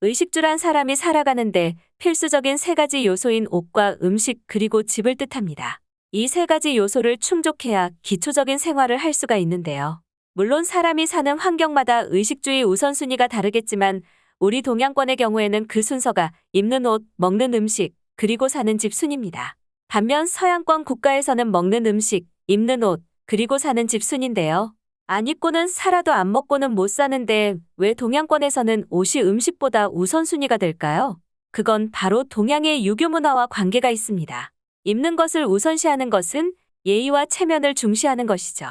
의식주란 사람이 살아가는데 필수적인 세 가지 요소인 옷과 음식 그리고 집을 뜻합니다. 이 세 가지 요소를 충족해야 기초적인 생활을 할 수가 있는데요. 물론 사람이 사는 환경마다 의식주의 우선순위가 다르겠지만 우리 동양권의 경우에는 그 순서가 입는 옷, 먹는 음식, 그리고 사는 집 순입니다. 반면 서양권 국가에서는 먹는 음식, 입는 옷, 그리고 사는 집 순인데요. 안 입고는 살아도 안 먹고는 못 사는데 왜 동양권에서는 옷이 음식보다 우선순위가 될까요? 그건 바로 동양의 유교 문화와 관계가 있습니다. 입는 것을 우선시하는 것은 예의와 체면을 중시하는 것이죠.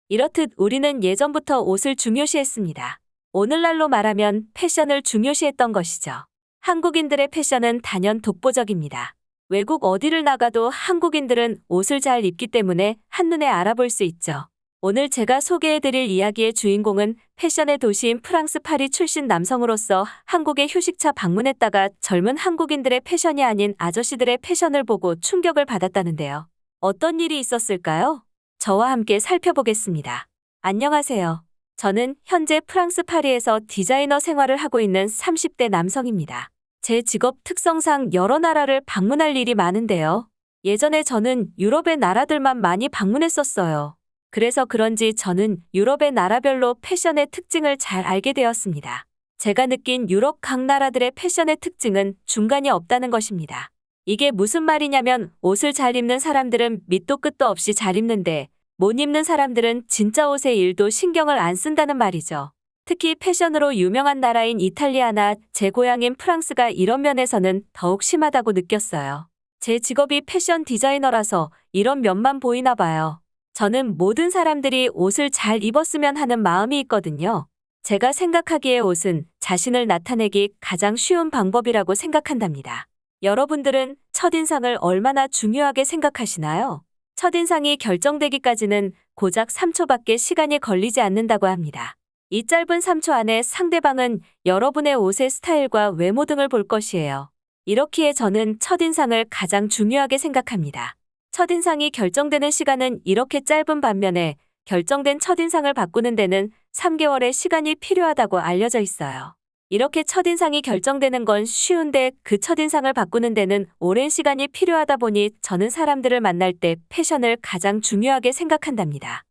이렇듯 우리는 예전부터 옷을 중요시했습니다. 오늘날로 말하면 패션을 중요시했던 것이죠. 한국인들의 패션은 단연 독보적입니다. 외국 어디를 나가도 한국인들은 옷을 잘 입기 때문에 한눈에 알아볼 수 있죠. 오늘 제가 소개해드릴 이야기의 주인공은 패션의 도시인 프랑스 파리 출신 남성으로서 한국에 휴식차 방문했다가 젊은 한국인들의 패션이 아닌 아저씨들의 패션을 보고 충격을 받았다는데요. 어떤 일이 있었을까요? 저와 함께 살펴보겠습니다. 안녕하세요. 저는 현재 프랑스 파리에서 디자이너 생활을 하고 있는 30대 남성입니다. 제 직업 특성상 여러 나라를 방문할 일이 많은데요. 예전에 저는 유럽의 나라들만 많이 방문했었어요. 그래서 그런지 저는 유럽의 나라별로 패션의 특징을 잘 알게 되었습니다. 제가 느낀 유럽 각 나라들의 패션의 특징은 중간이 없다는 것입니다. 이게 무슨 말이냐면 옷을 잘 입는 사람들은 밑도 끝도 없이 잘 입는데 못 입는 사람들은 진짜 옷에 일도 신경을 안 쓴다는 말이죠. 특히 패션으로 유명한 나라인 이탈리아나 제 고향인 프랑스가 이런 면에서는 더욱 심하다고 느꼈어요. 제 직업이 패션 디자이너라서 이런 면만 보이나 봐요. 저는 모든 사람들이 옷을 잘 입었으면 하는 마음이 있거든요. 제가 생각하기에 옷은 자신을 나타내기 가장 쉬운 방법이라고 생각한답니다. 여러분들은 첫인상을 얼마나 중요하게 생각하시나요? 첫인상이 결정되기까지는 고작 3초밖에 시간이 걸리지 않는다고 합니다. 이 짧은 3초 안에 상대방은 여러분의 옷의 스타일과 외모 등을 볼 것이에요. 이렇기에 저는 첫인상을 가장 중요하게 생각합니다. 첫인상이 결정되는 시간은 이렇게 짧은 반면에 결정된 첫인상을 바꾸는 데는 3개월의 시간이 필요하다고 알려져 있어요. 이렇게 첫인상이 결정되는 건 쉬운데 그 첫인상을 바꾸는 데는 오랜 시간이 필요하다 보니 저는 사람들을 만날 때 패션을 가장 중요하게 생각한답니다.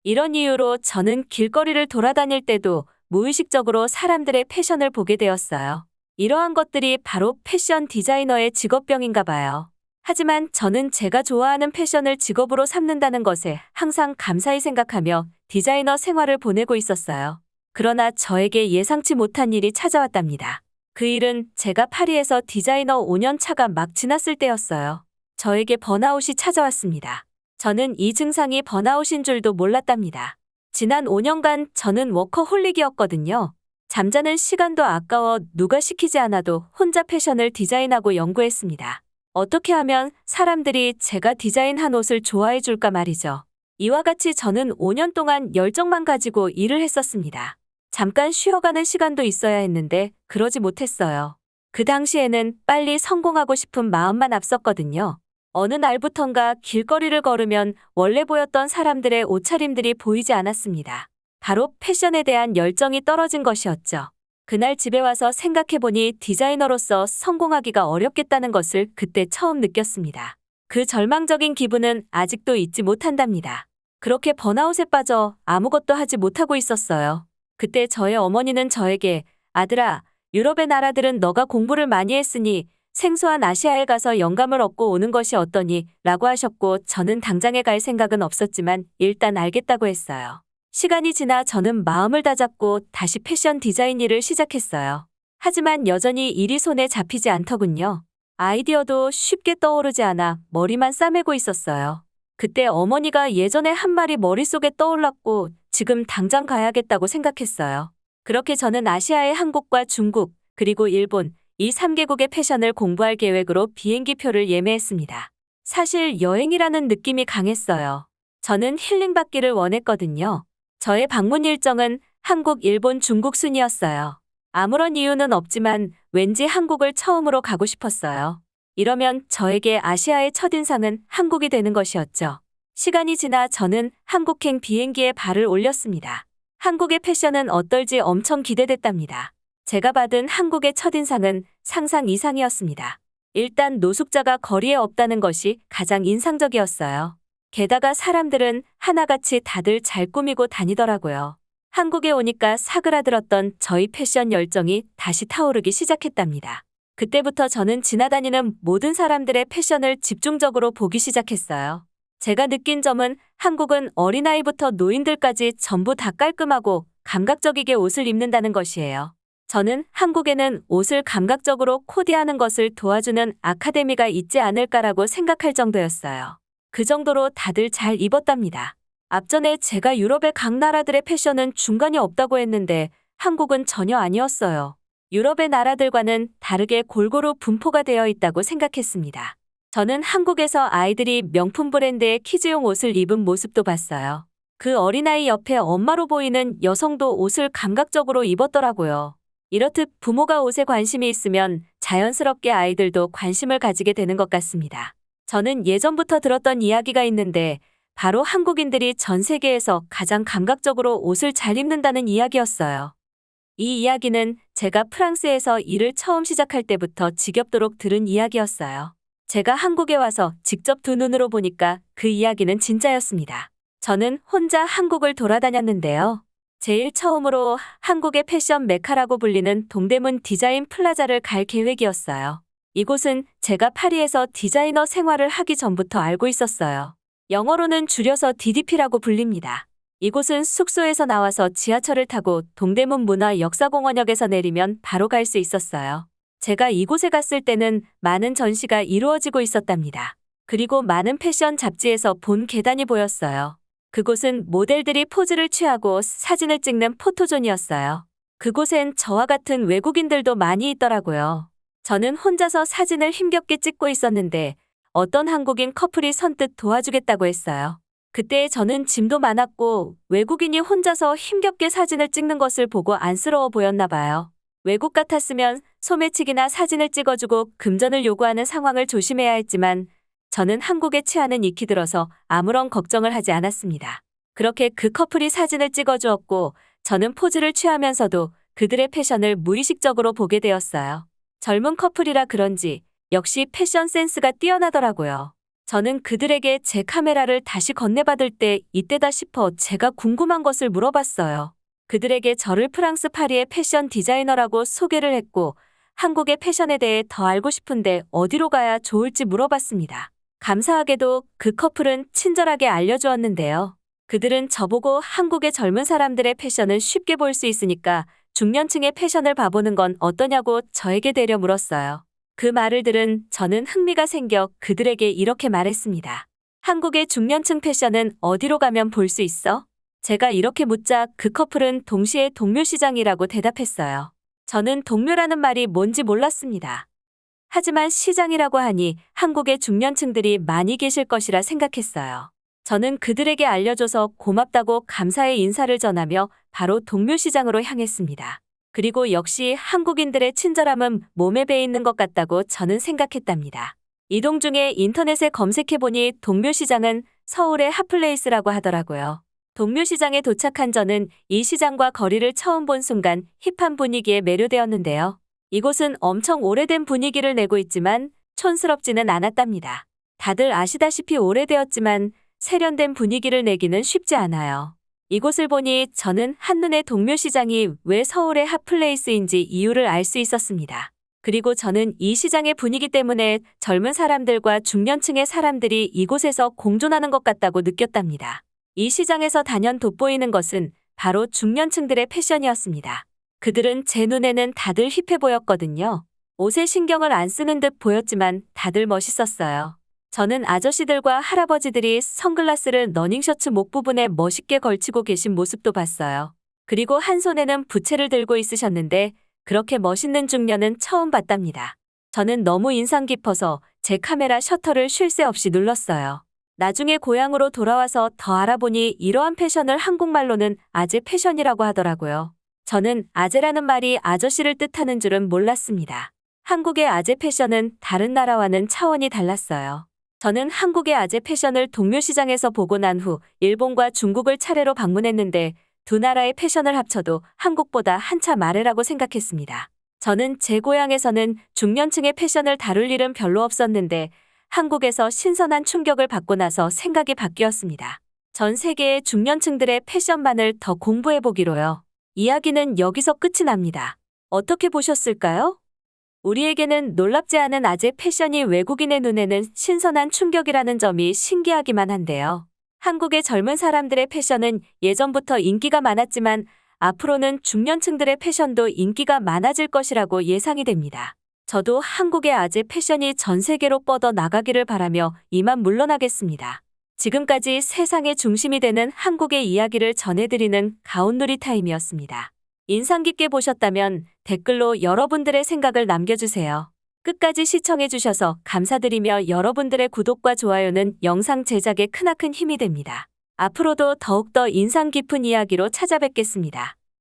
이런 이유로 저는 길거리를 돌아다닐 때도 무의식적으로 사람들의 패션을 보게 되었어요. 이러한 것들이 바로 패션 디자이너의 직업병인가 봐요. 하지만 저는 제가 좋아하는 패션을 직업으로 삼는다는 것에 항상 감사히 생각하며 디자이너 생활을 보내고 있었어요. 그러나 저에게 예상치 못한 일이 찾아왔답니다. 그 일은 제가 파리에서 디자이너 5년 차가 막 지났을 때였어요. 저에게 번아웃이 찾아왔습니다. 저는 이 증상이 번아웃인 줄도 몰랐답니다. 지난 5년간 저는 워커홀릭이었거든요. 잠자는 시간도 아까워 누가 시키지 않아도 혼자 패션을 디자인하고 연구했습니다. 어떻게 하면 사람들이 제가 디자인한 옷을 좋아해 줄까 말이죠. 이와 같이 저는 5년 동안 열정만 가지고 일을 했었습니다. 잠깐 쉬어가는 시간도 있어야 했는데 그러지 못했어요. 그 당시에는 빨리 성공하고 싶은 마음만 앞섰거든요. 어느 날부턴가 길거리를 걸으면 원래 보였던 사람들의 옷차림들이 보이지 않았습니다. 바로 패션에 대한 열정이 떨어진 것이었죠. 그날 집에 와서 생각해보니 디자이너로서 성공하기가 어렵겠다는 것을 그때 처음 느꼈습니다. 그 절망적인 기분은 아직도 잊지 못한답니다. 그렇게 번아웃에 빠져 아무것도 하지 못하고 있었어요. 그때 저의 어머니는 저에게 아들아, 유럽의 나라들은 너가 공부를 많이 했으니 생소한 아시아에 가서 영감을 얻고 오는 것이 어떠니? 라고 하셨고 저는 당장에 갈 생각은 없었지만 일단 알겠다고 했어요. 시간이 지나 저는 마음을 다잡고 다시 패션 디자인 일을 시작했어요. 하지만 여전히 일이 손에 잡히지 않더군요. 아이디어도 쉽게 떠오르지 않아 머리만 싸매고 있었어요. 그때 어머니가 예전에 한 말이 머릿속에 떠올랐고 지금 당장 가야겠다고 생각했어요. 그렇게 저는 아시아의 한국과 중국, 그리고 일본 이 3개국의 패션을 공부할 계획으로 비행기표를 예매했습니다. 사실 여행이라는 느낌이 강했어요. 저는 힐링받기를 원했거든요. 저의 방문 일정은 한국, 일본, 중국 순이었어요. 아무런 이유는 없지만 왠지 한국을 처음으로 가고 싶었어요. 이러면 저에게 아시아의 첫인상은 한국이 되는 것이었죠. 시간이 지나 저는 한국행 비행기에 발을 올렸습니다. 한국의 패션은 어떨지 엄청 기대됐답니다. 제가 받은 한국의 첫인상은 상상 이상이었습니다. 일단 노숙자가 거리에 없다는 것이 가장 인상적이었어요. 게다가 사람들은 하나같이 다들 잘 꾸미고 다니더라고요. 한국에 오니까 사그라들었던 저희 패션 열정이 다시 타오르기 시작했답니다. 그때부터 저는 지나다니는 모든 사람들의 패션을 집중적으로 보기 시작했어요. 제가 느낀 점은 한국은 어린아이부터 노인들까지 전부 다 깔끔하고 감각적이게 옷을 입는다는 것이에요. 저는 한국에는 옷을 감각적으로 코디하는 것을 도와주는 아카데미가 있지 않을까라고 생각할 정도였어요. 그 정도로 다들 잘 입었답니다. 앞전에 제가 유럽의 각 나라들의 패션은 중간이 없다고 했는데 한국은 전혀 아니었어요. 유럽의 나라들과는 다르게 골고루 분포가 되어 있다고 생각했습니다. 저는 한국에서 아이들이 명품 브랜드의 키즈용 옷을 입은 모습도 봤어요. 그 어린아이 옆에 엄마로 보이는 여성도 옷을 감각적으로 입었더라고요. 이렇듯 부모가 옷에 관심이 있으면 자연스럽게 아이들도 관심을 가지게 되는 것 같습니다. 저는 예전부터 들었던 이야기가 있는데 바로 한국인들이 전 세계에서 가장 감각적으로 옷을 잘 입는다는 이야기였어요. 이 이야기는 제가 프랑스에서 일을 처음 시작할 때부터 지겹도록 들은 이야기였어요. 제가 한국에 와서 직접 두 눈으로 보니까 그 이야기는 진짜였습니다. 저는 혼자 한국을 돌아다녔는데요. 제일 처음으로 한국의 패션 메카라고 불리는 동대문 디자인 플라자를 갈 계획이었어요. 이곳은 제가 파리에서 디자이너 생활을 하기 전부터 알고 있었어요. 영어로는 줄여서 DDP라고 불립니다. 이곳은 숙소에서 나와서 지하철을 타고 동대문 문화역사공원역에서 내리면 바로 갈 수 있었어요. 제가 이곳에 갔을 때는 많은 전시가 이루어지고 있었답니다. 그리고 많은 패션 잡지에서 본 계단이 보였어요. 그곳은 모델들이 포즈를 취하고 사진을 찍는 포토존이었어요. 그곳엔 저와 같은 외국인들도 많이 있더라고요. 저는 혼자서 사진을 힘겹게 찍고 있었는데 어떤 한국인 커플이 선뜻 도와주겠다고 했어요. 그때 저는 짐도 많았고 외국인이 혼자서 힘겹게 사진을 찍는 것을 보고 안쓰러워 보였나 봐요. 외국 같았으면 소매치기나 사진을 찍어주고 금전을 요구하는 상황을 조심해야 했지만 저는 한국의 치안은 익히 들어서 아무런 걱정을 하지 않았습니다. 그렇게 그 커플이 사진을 찍어주었고 저는 포즈를 취하면서도 그들의 패션을 무의식적으로 보게 되었어요. 젊은 커플이라 그런지 역시 패션 센스가 뛰어나더라고요. 저는 그들에게 제 카메라를 다시 건네받을 때 이때다 싶어 제가 궁금한 것을 물어봤어요. 그들에게 저를 프랑스 파리의 패션 디자이너라고 소개를 했고 한국의 패션에 대해 더 알고 싶은데 어디로 가야 좋을지 물어봤습니다. 감사하게도 그 커플은 친절하게 알려주었는데요. 그들은 저보고 한국의 젊은 사람들의 패션을 쉽게 볼 수 있으니까 중년층의 패션을 봐보는 건 어떠냐고 저에게 대려 물었어요. 그 말을 들은 저는 흥미가 생겨 그들에게 이렇게 말했습니다. 한국의 중년층 패션은 어디로 가면 볼 수 있어? 제가 이렇게 묻자 그 커플은 동시에 동묘시장이라고 대답했어요. 저는 동묘라는 말이 뭔지 몰랐습니다. 하지만 시장이라고 하니 한국의 중년층들이 많이 계실 것이라 생각했어요. 저는 그들에게 알려줘서 고맙다고 감사의 인사를 전하며 바로 동묘시장으로 향했습니다. 그리고 역시 한국인들의 친절함은 몸에 배 있는 것 같다고 저는 생각했답니다. 이동 중에 인터넷에 검색해보니 동묘시장은 서울의 핫플레이스라고 하더라고요. 동묘시장에 도착한 저는 이 시장과 거리를 처음 본 순간 힙한 분위기에 매료되었는데요. 이곳은 엄청 오래된 분위기를 내고 있지만 촌스럽지는 않았답니다. 다들 아시다시피 오래되었지만 세련된 분위기를 내기는 쉽지 않아요. 이곳을 보니 저는 한눈에 동묘시장이 왜 서울의 핫플레이스인지 이유를 알 수 있었습니다. 그리고 저는 이 시장의 분위기 때문에 젊은 사람들과 중년층의 사람들이 이곳에서 공존하는 것 같다고 느꼈답니다. 이 시장에서 단연 돋보이는 것은 바로 중년층들의 패션이었습니다. 그들은 제 눈에는 다들 힙해 보였거든요. 옷에 신경을 안 쓰는 듯 보였지만 다들 멋있었어요. 저는 아저씨들과 할아버지들이 선글라스를 러닝셔츠 목 부분에 멋있게 걸치고 계신 모습도 봤어요. 그리고 한 손에는 부채를 들고 있으셨는데 그렇게 멋있는 중년은 처음 봤답니다. 저는 너무 인상 깊어서 제 카메라 셔터를 쉴 새 없이 눌렀어요. 나중에 고향으로 돌아와서 더 알아보니 이러한 패션을 한국말로는 아재 패션이라고 하더라고요. 저는 아재라는 말이 아저씨를 뜻하는 줄은 몰랐습니다. 한국의 아재 패션은 다른 나라와는 차원이 달랐어요. 저는 한국의 아재 패션을 동묘시장에서 보고 난 후 일본과 중국을 차례로 방문했는데 두 나라의 패션을 합쳐도 한국보다 한참 아래라고 생각했습니다. 저는 제 고향에서는 중년층의 패션을 다룰 일은 별로 없었는데 한국에서 신선한 충격을 받고 나서 생각이 바뀌었습니다. 전 세계의 중년층들의 패션만을 더 공부해보기로요. 이야기는 여기서 끝이 납니다. 어떻게 보셨을까요? 우리에게는 놀랍지 않은 아재 패션이 외국인의 눈에는 신선한 충격이라는 점이 신기하기만 한데요. 한국의 젊은 사람들의 패션은 예전부터 인기가 많았지만 앞으로는 중년층들의 패션도 인기가 많아질 것이라고 예상이 됩니다. 저도 한국의 아재 패션이 전 세계로 뻗어 나가기를 바라며 이만 물러나겠습니다. 지금까지 세상의 중심이 되는 한국의 이야기를 전해드리는 가온누리 타임이었습니다. 인상 깊게 보셨다면 댓글로 여러분들의 생각을 남겨주세요. 끝까지 시청해주셔서 감사드리며 여러분들의 구독과 좋아요는 영상 제작에 크나큰 힘이 됩니다. 앞으로도 더욱더 인상 깊은 이야기로 찾아뵙겠습니다.